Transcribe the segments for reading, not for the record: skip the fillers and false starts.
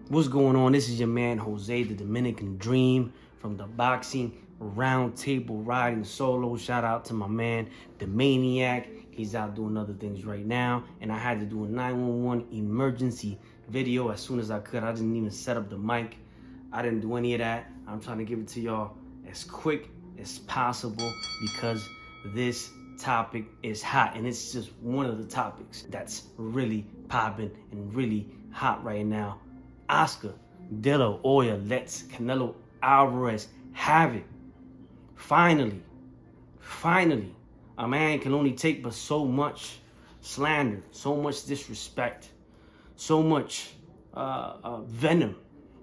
What's going on? This is your man Jose, the Dominican Dream, from the Boxing Roundtable Riding Solo. Shout out to my man, the Maniac. He's out doing other things right now. And I had to do a 911 emergency video as soon as I could. I didn't even set up the mic. I didn't do any of that. I'm trying to give it to y'all as quick as possible because this topic is hot, and it's just one of the topics that's really popping and really hot right now. Oscar De La Hoya lets Canelo Alvarez have it. Finally, a man can only take but so much slander, so much disrespect, so much venom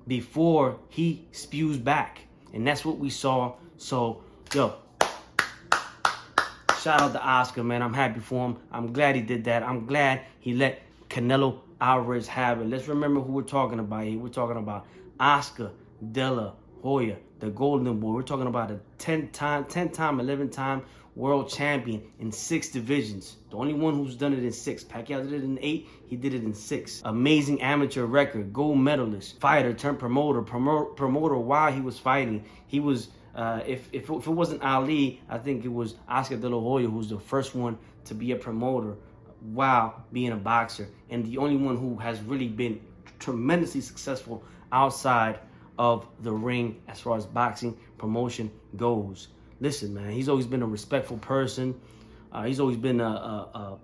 before he spews back. And that's what we saw. So, yo, shout out to Oscar, man. I'm happy for him. I'm glad he did that. I'm glad he let Canelo Alvarez have it. Let's remember who we're talking about here. We're talking about Oscar De La Hoya, the Golden Boy. We're talking about a 10-time, 11-time world champion in 6 divisions. The only one who's done it in 6. Pacquiao did it in 8. He did it in 6. Amazing amateur record, gold medalist, fighter turned promoter while he was fighting. He was, if it wasn't Ali, I think it was Oscar De La Hoya who was the first one to be a promoter while being a boxer, and the only one who has really been tremendously successful outside of the ring as far as boxing promotion goes. Listen, man, he's always been a respectful person. He's always been a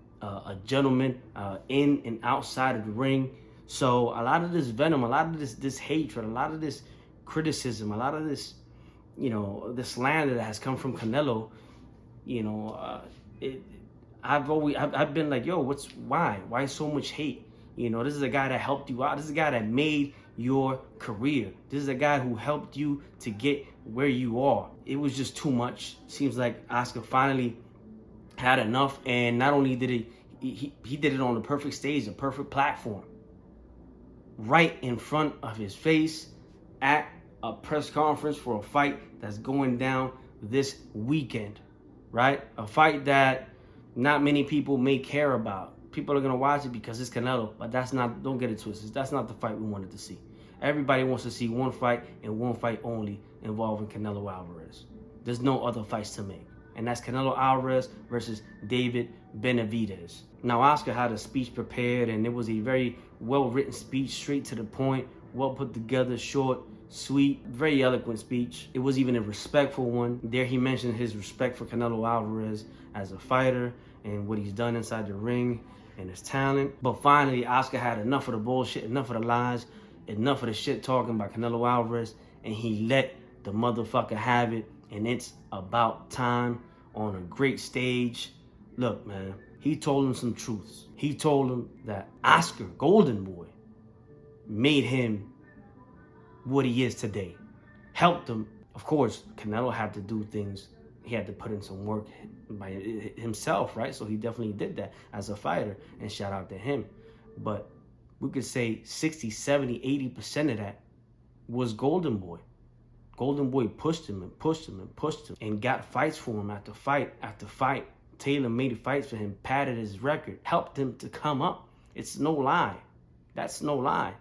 gentleman in and outside of the ring. So a lot of this venom, a lot of this hatred, a lot of this criticism, a lot of this, this slander that has come from Canelo, I've been like, yo, why so much hate? This is a guy that helped you out. This is a guy that made your career. This is a guy who helped you to get where you are. It was just too much. Seems like Oscar finally had enough, and not only did he did it on the perfect stage, a perfect platform, right in front of his face at a press conference for a fight that's going down this weekend, right? A fight that not many people may care about. People are going to watch it because it's Canelo, but don't get it twisted. That's not the fight we wanted to see. Everybody wants to see one fight and one fight only involving Canelo Alvarez. There's no other fights to make. And that's Canelo Alvarez versus David Benavidez. Now, Oscar had a speech prepared, and it was a very well-written speech, straight to the point, well put together, short, sweet, very eloquent speech. It was even a respectful one. There he mentioned his respect for Canelo Alvarez as a fighter and what he's done inside the ring and his talent. But finally, Oscar had enough of the bullshit, enough of the lies, enough of the shit talking by Canelo Alvarez, and he let the motherfucker have it. And it's about time on a great stage. Look, man, he told him some truths. He told him that Oscar, Golden Boy, made him what he is today. Helped him. Of course, Canelo had to do things. He had to put in some work by himself, right? So he definitely did that as a fighter, and shout out to him. But we could say 60, 70, 80% of that was Golden Boy. Golden Boy pushed him and pushed him and pushed him and got fights for him after fight after fight. Tailor-made fights for him, padded his record, helped him to come up. It's no lie. That's no lie.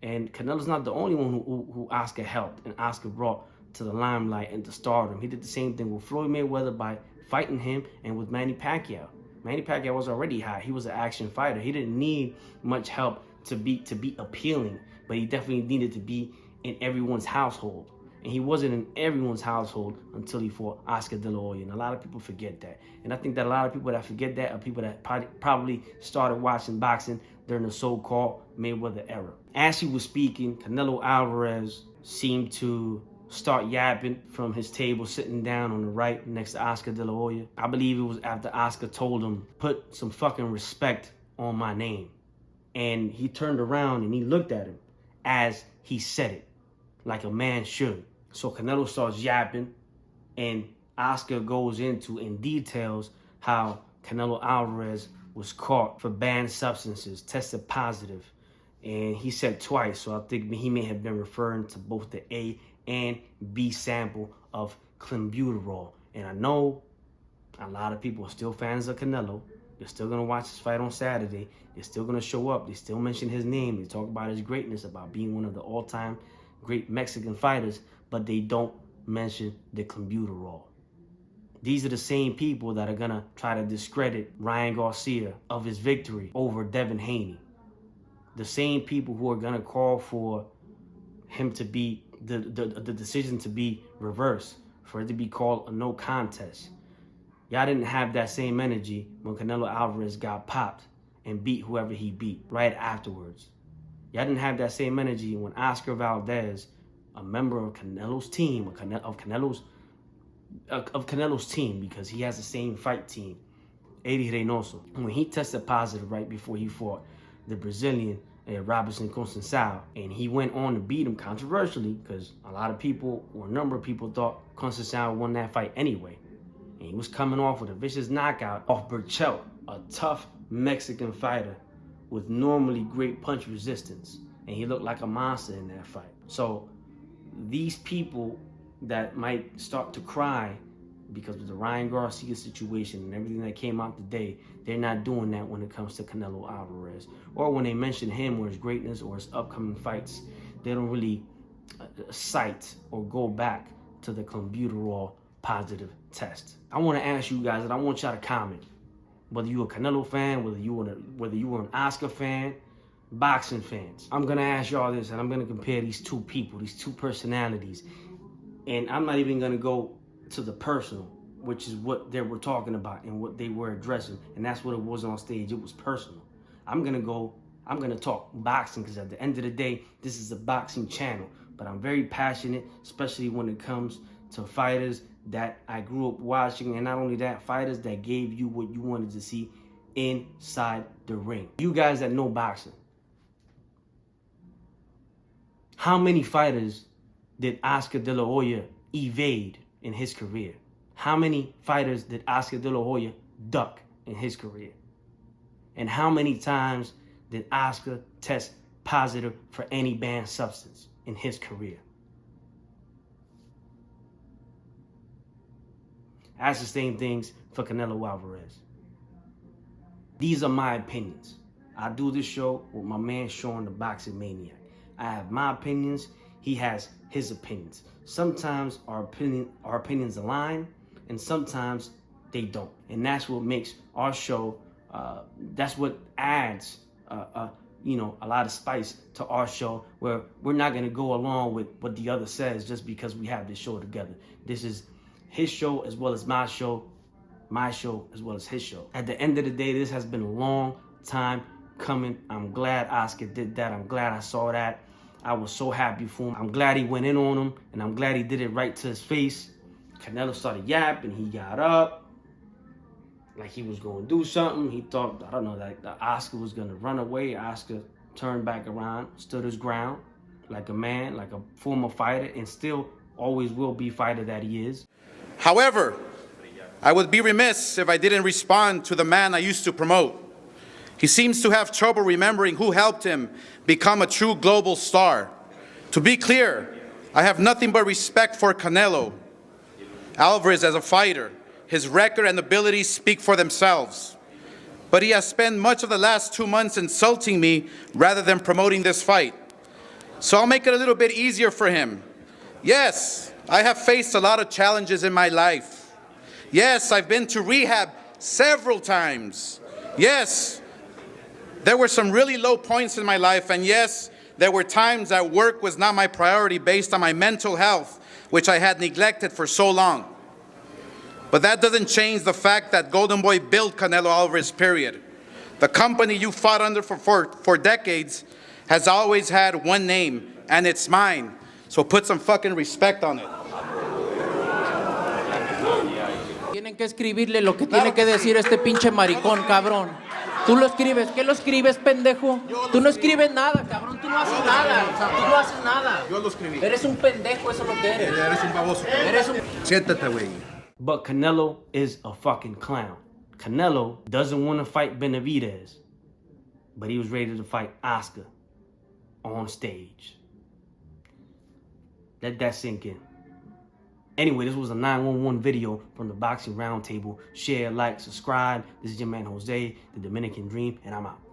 And Canelo's not the only one who Oscar helped and Oscar brought to the limelight and to stardom. He did the same thing with Floyd Mayweather by fighting him, and with Manny Pacquiao. Manny Pacquiao was already hot. He was an action fighter. He didn't need much help to be appealing, but he definitely needed to be in everyone's household. And he wasn't in everyone's household until he fought Oscar De La Hoya. And a lot of people forget that. And I think that a lot of people that forget that are people that probably started watching boxing during the so-called Mayweather era. As he was speaking, Canelo Alvarez seemed to start yapping from his table, sitting down on the right next to Oscar De La Hoya. I believe it was after Oscar told him, put some fucking respect on my name. And he turned around and he looked at him as he said it, like a man should. So Canelo starts yapping, and Oscar goes into and details how Canelo Alvarez was caught for banned substances, tested positive. And he said twice, so I think he may have been referring to both the A and B sample of clenbuterol. And I know a lot of people are still fans of Canelo. They're still going to watch his fight on Saturday. They're still going to show up. They still mention his name. They talk about his greatness, about being one of the all-time great Mexican fighters, but they don't mention the clenbuterol. These are the same people that are going to try to discredit Ryan Garcia of his victory over Devin Haney. The same people who are going to call for him to be, the decision to be reversed, for it to be called a no contest. Y'all didn't have that same energy when Canelo Alvarez got popped and beat whoever he beat right afterwards. Y'all didn't have that same energy when Oscar Valdez, a member of Canelo's team, of Canelo's team, because he has the same fight team, Eddie Reynoso, when he tested positive right before he fought the Brazilian Robinson Conceição, and he went on to beat him controversially, because a lot of people, or a number of people, thought Conceição won that fight anyway. And he was coming off with a vicious knockout off Burchell, a tough Mexican fighter with normally great punch resistance. And he looked like a monster in that fight. So these people that might start to cry because of the Ryan Garcia situation and everything that came out today, they're not doing that when it comes to Canelo Alvarez. Or when they mention him or his greatness or his upcoming fights, they don't really cite or go back to the clenbuterol positive test. I want to ask you guys, and I want y'all to comment, whether you're a Canelo fan, whether you were an Oscar fan, boxing fans. I'm gonna ask y'all this, and I'm gonna compare these two people, these two personalities, and I'm not even gonna go to the personal, which is what they were talking about and what they were addressing, and that's what it was on stage. It was personal. I'm gonna talk boxing, because at the end of the day, this is a boxing channel. But I'm very passionate, especially when it comes to fighters that I grew up watching, and not only that, fighters that gave you what you wanted to see inside the ring. You guys that know boxing, how many fighters did Oscar De La Hoya evade in his career? How many fighters did Oscar De La Hoya duck in his career? And how many times did Oscar test positive for any banned substance in his career? That's the same things for Canelo Alvarez. These are my opinions. I do this show with my man Sean, the Boxing Maniac. I have my opinions. He has his opinions. Sometimes our opinions align, and sometimes they don't. And that's what makes our show, that's what adds, a lot of spice to our show, where we're not going to go along with what the other says just because we have this show together. This is his show as well as my show as well as his show. At the end of the day, this has been a long time coming. I'm glad Oscar did that. I'm glad I saw that. I was so happy for him. I'm glad he went in on him, and I'm glad he did it right to his face. Canelo started yapping. He got up like he was going to do something. He thought, I don't know, that Oscar was going to run away. Oscar turned back around, stood his ground like a man, like a former fighter, and still always will be fighter that he is. However, I would be remiss if I didn't respond to the man I used to promote. He seems to have trouble remembering who helped him become a true global star. To be clear, I have nothing but respect for Canelo Alvarez as a fighter. His record and abilities speak for themselves. But he has spent much of the last 2 months insulting me rather than promoting this fight. So I'll make it a little bit easier for him. Yes, I have faced a lot of challenges in my life. Yes, I've been to rehab several times. Yes, there were some really low points in my life, and yes, there were times that work was not my priority based on my mental health, which I had neglected for so long. But that doesn't change the fact that Golden Boy built Canelo Alvarez, period. The company you fought under for decades has always had one name, and it's mine. So put some fucking respect on it. Tienen que escribirle lo que tiene que decir este pinche maricón, cabrón. Tú lo escribes. ¿Qué lo escribes, pendejo? Tú no escribes nada, cabrón. Tú no haces nada. O sea, tú no haces nada. Yo lo escribí. Eres un pendejo, eso es lo que eres. Eres un baboso. Eres un... Siéntate, güey. But Canelo is a fucking clown. Canelo doesn't want to fight Benavidez, but he was ready to fight Oscar on stage. Let that sink in. Anyway, this was a 911 video from the Boxing Roundtable. Share, like, subscribe. This is your man Jose, the Dominican Dream, and I'm out.